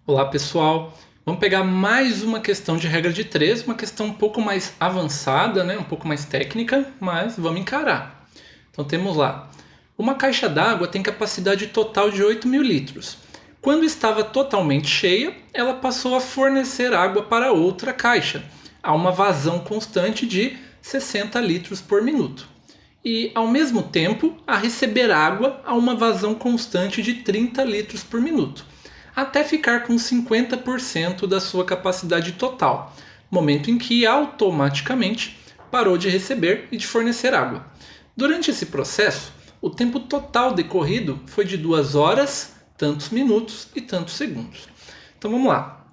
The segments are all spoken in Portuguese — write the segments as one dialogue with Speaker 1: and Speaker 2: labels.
Speaker 1: Olá pessoal, vamos pegar mais uma questão de regra de 3, uma questão um pouco mais avançada, né? Um pouco mais técnica, mas vamos encarar. Então temos lá, uma caixa d'água tem capacidade total de 8.000 litros. Quando estava totalmente cheia, ela passou a fornecer água para outra caixa, a uma vazão constante de 60 litros por minuto. E, ao mesmo tempo, a receber água a uma vazão constante de 30 litros por minuto, até ficar com 50% da sua capacidade total, momento em que automaticamente parou de receber e de fornecer água. Durante esse processo, o tempo total decorrido foi de 2 horas, tantos minutos e tantos segundos. Então vamos lá.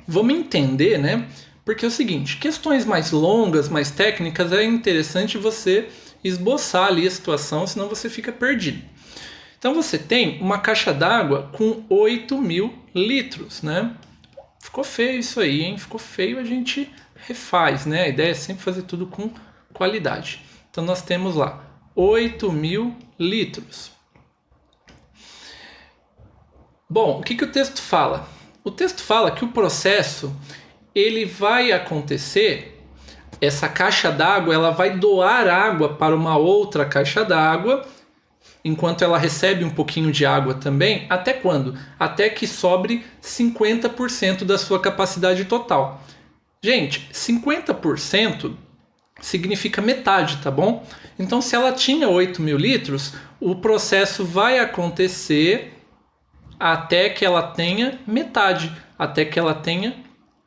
Speaker 1: Vamos entender, né? Porque é o seguinte, questões mais longas, mais técnicas, é interessante você esboçar ali a situação, senão você fica perdido. Então você tem uma caixa d'água com 8.000 litros, né? Ficou feio isso aí, hein? Ficou feio, a gente refaz, né? A ideia é sempre fazer tudo com qualidade. Então nós temos lá 8.000 litros. Bom, o que o texto fala? O texto fala que o processo ele vai acontecer. Essa caixa d'água ela vai doar água para uma outra caixa d'água, enquanto ela recebe um pouquinho de água também. Até quando? Até que sobre 50% da sua capacidade total. Gente, 50% significa metade, tá bom? Então, se ela tinha 8.000 litros, o processo vai acontecer até que ela tenha metade, até que ela tenha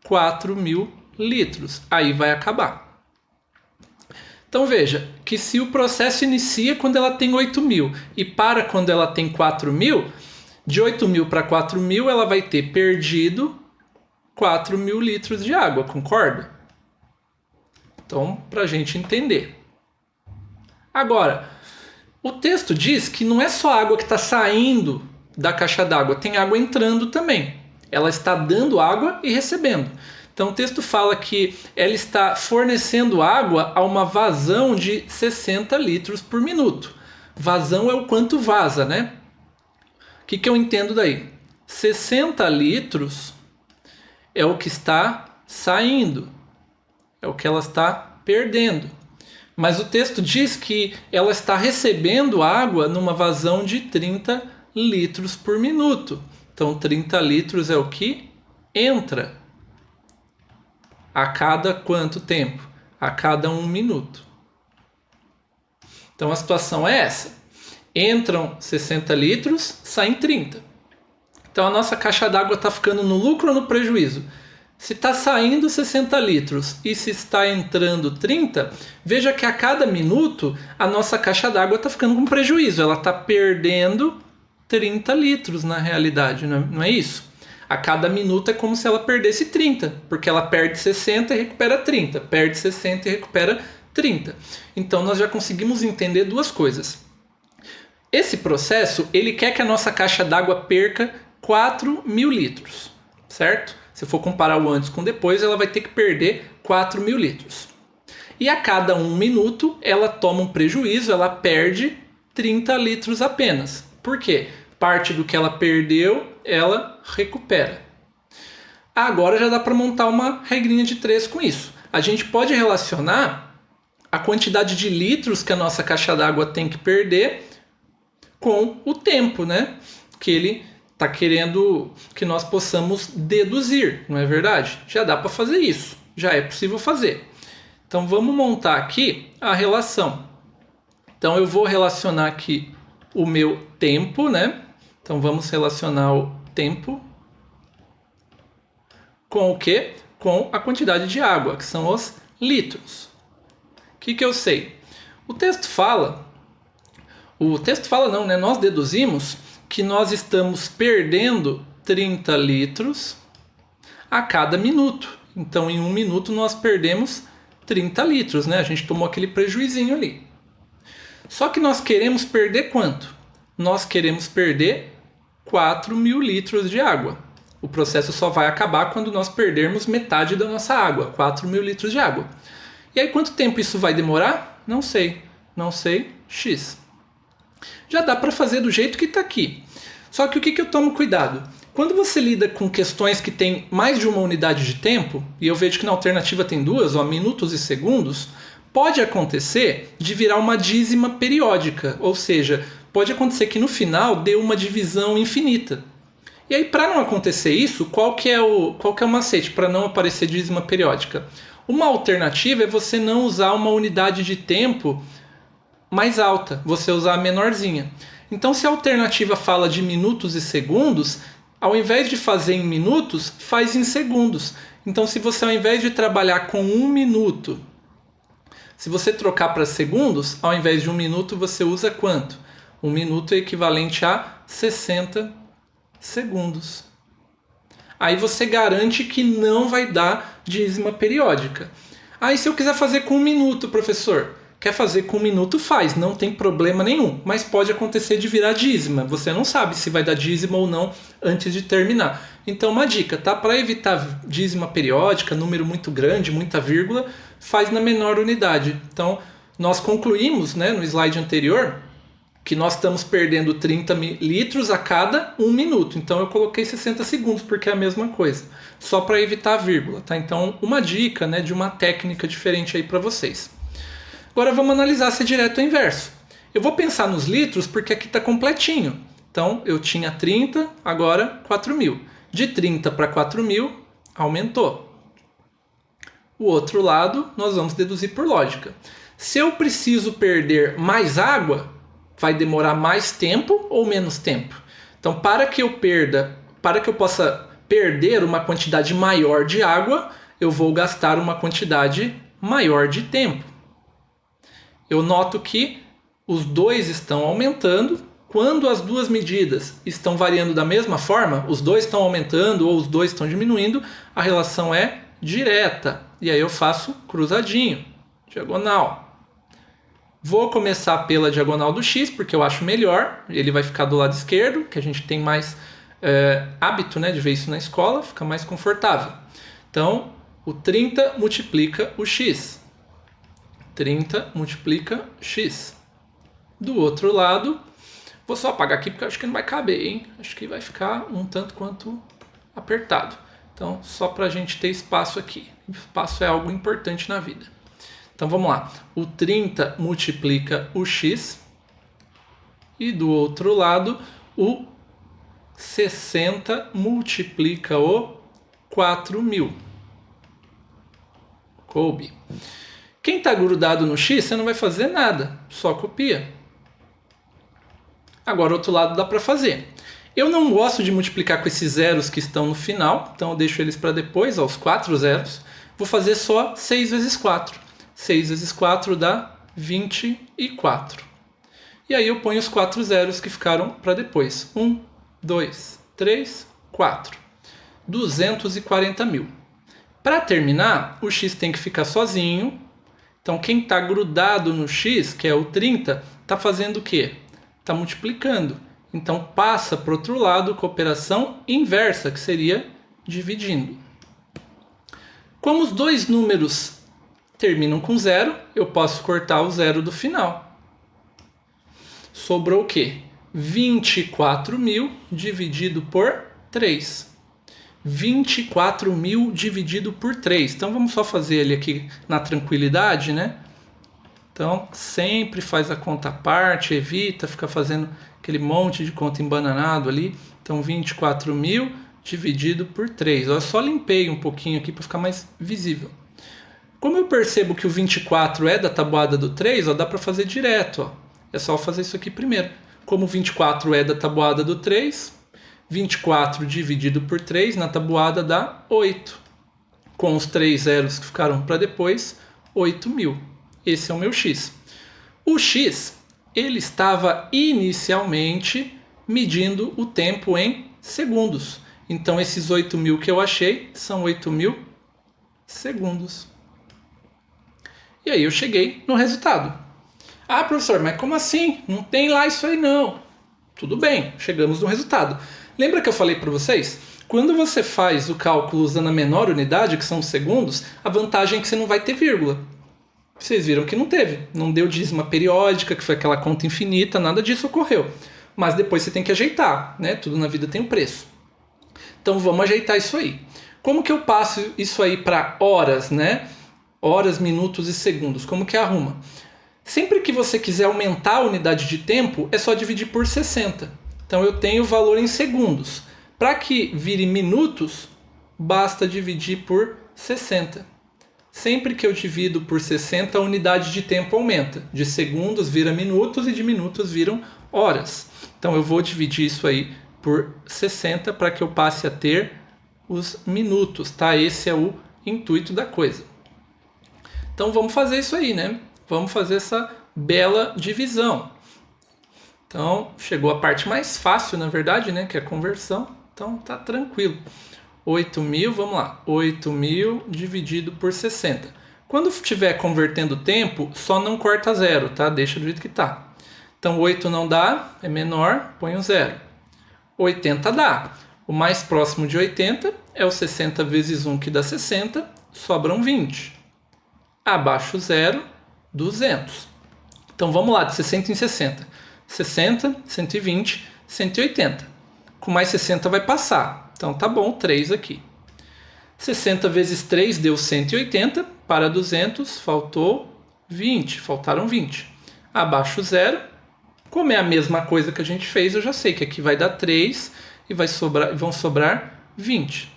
Speaker 1: 4.000 litros. Aí vai acabar. Então veja que se o processo inicia quando ela tem 8.000 e para quando ela tem 4.000, de 8.000 para 4.000 ela vai ter perdido 4.000 litros de água, concorda? Então, para a gente entender. Agora, o texto diz que não é só a água que está saindo da caixa d'água, tem água entrando também. Ela está dando água e recebendo. Então o texto fala que ela está fornecendo água a uma vazão de 60 litros por minuto. Vazão é o quanto vaza, né? O que eu entendo daí? 60 litros é o que está saindo, é o que ela está perdendo. Mas o texto diz que ela está recebendo água numa vazão de 30 litros por minuto. Então 30 litros é o que entra. A cada quanto tempo? A cada 1 minuto. Então a situação é essa. Entram 60 litros, saem 30. Então a nossa caixa d'água está ficando no lucro ou no prejuízo? Se está saindo 60 litros e se está entrando 30, veja que a cada minuto a nossa caixa d'água está ficando com prejuízo. Ela está perdendo 30 litros na realidade, não é isso? A cada minuto é como se ela perdesse 30, porque ela perde 60 e recupera 30, perde 60 e recupera 30. Então nós já conseguimos entender duas coisas. Esse processo, ele quer que a nossa caixa d'água perca 4.000 litros, certo? Se for comparar o antes com o depois, ela vai ter que perder 4.000 litros. E a cada 1 minuto, ela toma um prejuízo, ela perde 30 litros apenas. Por quê? Parte do que ela perdeu, ela recupera. Agora já dá para montar uma regrinha de 3 com isso. A gente pode relacionar a quantidade de litros que a nossa caixa d'água tem que perder com o tempo, né? Que ele está querendo que nós possamos deduzir, não é verdade? Já dá para fazer isso, já é possível fazer. Então vamos montar aqui a relação. Então eu vou relacionar aqui o meu tempo, né? Então vamos relacionar o tempo com o quê? Com a quantidade de água, que são os litros. O que eu sei? O texto fala não, né? Nós deduzimos que nós estamos perdendo 30 litros a cada minuto. Então em 1 minuto nós perdemos 30 litros, né? A gente tomou aquele prejuizinho ali. Só que nós queremos perder quanto? Nós queremos perder 4.000 litros de água. O processo só vai acabar quando nós perdermos metade da nossa água, 4.000 litros de água. E aí quanto tempo isso vai demorar? Não sei, X. Já dá para fazer do jeito que está aqui. Só que o que eu tomo cuidado? Quando você lida com questões que têm mais de uma unidade de tempo, e eu vejo que na alternativa tem duas, ó, minutos e segundos, pode acontecer de virar uma dízima periódica, ou seja, pode acontecer que no final dê uma divisão infinita. E aí, para não acontecer isso, qual que é o macete para não aparecer dízima periódica? Uma alternativa é você não usar uma unidade de tempo mais alta, você usar a menorzinha. Então, se a alternativa fala de minutos e segundos, ao invés de fazer em minutos, faz em segundos. Então, se você ao invés de trabalhar com 1 minuto, se você trocar para segundos, ao invés de 1 minuto, você usa quanto? 1 minuto é equivalente a 60 segundos. Aí você garante que não vai dar dízima periódica. Aí se eu quiser fazer com 1 minuto, professor, quer fazer com 1 minuto, faz, não tem problema nenhum. Mas pode acontecer de virar dízima. Você não sabe se vai dar dízima ou não antes de terminar. Então uma dica, tá? Para evitar dízima periódica, número muito grande, muita vírgula, faz na menor unidade. Então nós concluímos, né, no slide anterior, que nós estamos perdendo 30 litros a cada 1 minuto. Então eu coloquei 60 segundos, porque é a mesma coisa. Só para evitar a vírgula, tá? Então uma dica, né, de uma técnica diferente aí para vocês. Agora vamos analisar se é direto ou inverso. Eu vou pensar nos litros porque aqui está completinho. Então eu tinha 30, agora 4.000. De 30 para 4.000, aumentou. O outro lado nós vamos deduzir por lógica. Se eu preciso perder mais água, vai demorar mais tempo ou menos tempo? Então, para que eu possa perder uma quantidade maior de água, eu vou gastar uma quantidade maior de tempo. Eu noto que os dois estão aumentando. Quando as duas medidas estão variando da mesma forma, os dois estão aumentando ou os dois estão diminuindo, a relação é direta. E aí eu faço cruzadinho, diagonal. Vou começar pela diagonal do x, porque eu acho melhor. Ele vai ficar do lado esquerdo, que a gente tem mais hábito, né, de ver isso na escola, fica mais confortável. Então, o 30 multiplica o x. 30 multiplica x. Do outro lado, vou só apagar aqui, porque eu acho que não vai caber, hein? Acho que vai ficar um tanto quanto apertado. Então, só para a gente ter espaço aqui. Espaço é algo importante na vida. Então vamos lá, o 30 multiplica o x e do outro lado o 60 multiplica o 4.000. Coube. Quem está grudado no x, você não vai fazer nada, só copia. Agora o outro lado dá para fazer. Eu não gosto de multiplicar com esses zeros que estão no final, então eu deixo eles para depois, ó, os 4 zeros. Vou fazer só 6 vezes 4. 6 vezes 4 dá 24. E aí eu ponho os 4 zeros que ficaram para depois. 1, 2, 3, 4. 240.000. Para terminar, o x tem que ficar sozinho. Então quem está grudado no x, que é o 30, está fazendo o quê? Está multiplicando. Então passa para o outro lado com a operação inversa, que seria dividindo. Como os dois números terminam com zero, eu posso cortar o zero do final. Sobrou o quê? 24.000 dividido por 3. 24.000 dividido por 3. Então vamos só fazer ele aqui na tranquilidade, né? Então sempre faz a conta à parte, evita ficar fazendo aquele monte de conta embananado ali. Então 24.000 dividido por 3. Eu só limpei um pouquinho aqui para ficar mais visível. Como eu percebo que o 24 é da tabuada do 3, ó, dá para fazer direto. Ó. É só fazer isso aqui primeiro. Como o 24 é da tabuada do 3, 24 dividido por 3 na tabuada dá 8. Com os 3 zeros que ficaram para depois, 8.000. Esse é o meu x. O x, ele estava inicialmente medindo o tempo em segundos. Então esses 8.000 que eu achei são 8.000 segundos. E aí eu cheguei no resultado. Ah, professor, mas como assim? Não tem lá isso aí não. Tudo bem, chegamos no resultado. Lembra que eu falei para vocês? Quando você faz o cálculo usando a menor unidade, que são os segundos, a vantagem é que você não vai ter vírgula. Vocês viram que não teve. Não deu dízima periódica, que foi aquela conta infinita, nada disso ocorreu. Mas depois você tem que ajeitar, né? Tudo na vida tem um preço. Então vamos ajeitar isso aí. Como que eu passo isso aí para horas, né? Horas, minutos e segundos. Como que arruma? Sempre que você quiser aumentar a unidade de tempo, é só dividir por 60. Então eu tenho o valor em segundos. Para que vire minutos, basta dividir por 60. Sempre que eu divido por 60, a unidade de tempo aumenta. De segundos vira minutos e de minutos viram horas. Então eu vou dividir isso aí por 60 para que eu passe a ter os minutos, tá? Esse é o intuito da coisa. Então vamos fazer isso aí, né? Vamos fazer essa bela divisão. Então chegou a parte mais fácil, na verdade, né? Que é a conversão. Então tá tranquilo. 8.000, vamos lá. 8.000 dividido por 60. Quando estiver convertendo tempo, só não corta zero, tá? Deixa do jeito que tá. Então 8 não dá, é menor, põe um zero. 80 dá. O mais próximo de 80 é o 60 vezes 1, que dá 60, sobram 20. Abaixo zero, 200. Então vamos lá, de 60 em 60. 60, 120, 180. Com mais 60 vai passar. Então tá bom, 3 aqui. 60 vezes 3 deu 180. Para 200, faltou 20. Faltaram 20. Abaixo zero. Como é a mesma coisa que a gente fez, eu já sei que aqui vai dar 3 e vão sobrar 20.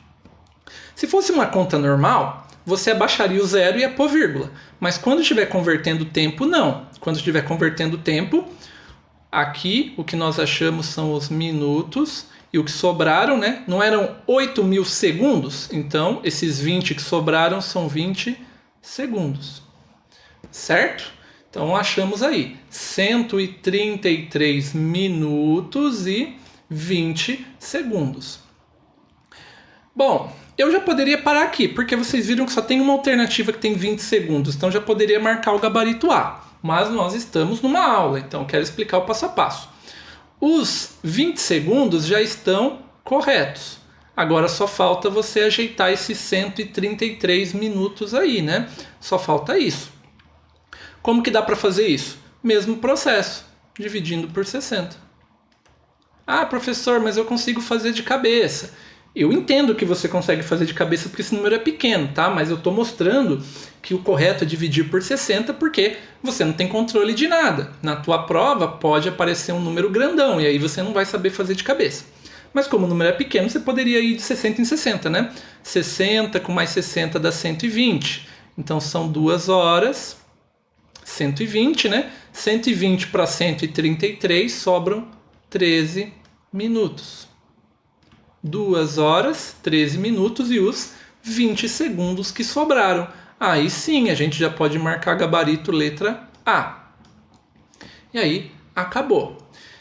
Speaker 1: Se fosse uma conta normal, você abaixaria o zero e ia pôr vírgula. Mas quando estiver convertendo tempo, não. Quando estiver convertendo tempo, aqui o que nós achamos são os minutos e o que sobraram, né? Não eram 8.000 segundos? Então, esses 20 que sobraram são 20 segundos. Certo? Então, achamos aí 133 minutos e 20 segundos. Bom, eu já poderia parar aqui, porque vocês viram que só tem uma alternativa que tem 20 segundos. Então, já poderia marcar o gabarito A. Mas nós estamos numa aula, então eu quero explicar o passo a passo. Os 20 segundos já estão corretos. Agora só falta você ajeitar esses 133 minutos aí, né? Só falta isso. Como que dá para fazer isso? Mesmo processo, dividindo por 60. Ah, professor, mas eu consigo fazer de cabeça. Eu entendo que você consegue fazer de cabeça porque esse número é pequeno, tá? Mas eu estou mostrando que o correto é dividir por 60 porque você não tem controle de nada. Na tua prova pode aparecer um número grandão e aí você não vai saber fazer de cabeça. Mas como o número é pequeno, você poderia ir de 60 em 60, né? 60 com mais 60 dá 120. Então são 2 horas, 120, né? 120 para 133 sobram 13 minutos. 2 horas, 13 minutos e os 20 segundos que sobraram. Aí sim, a gente já pode marcar gabarito letra A. E aí, acabou.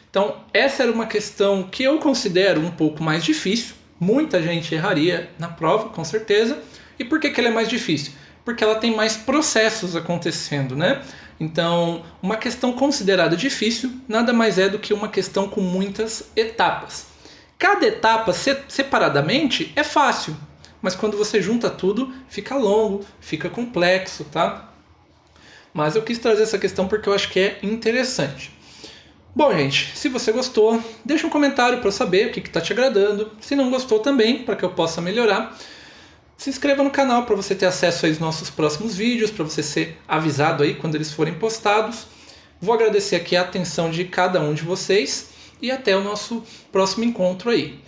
Speaker 1: Então, essa era uma questão que eu considero um pouco mais difícil. Muita gente erraria na prova, com certeza. E por que ela é mais difícil? Porque ela tem mais processos acontecendo, né? Então, uma questão considerada difícil nada mais é do que uma questão com muitas etapas. Cada etapa separadamente é fácil, mas quando você junta tudo, fica longo, fica complexo, tá? Mas eu quis trazer essa questão porque eu acho que é interessante. Bom, gente, se você gostou, deixa um comentário para eu saber o que está te agradando. Se não gostou também, para que eu possa melhorar. Se inscreva no canal para você ter acesso aos nossos próximos vídeos, para você ser avisado aí quando eles forem postados. Vou agradecer aqui a atenção de cada um de vocês. E até o nosso próximo encontro aí.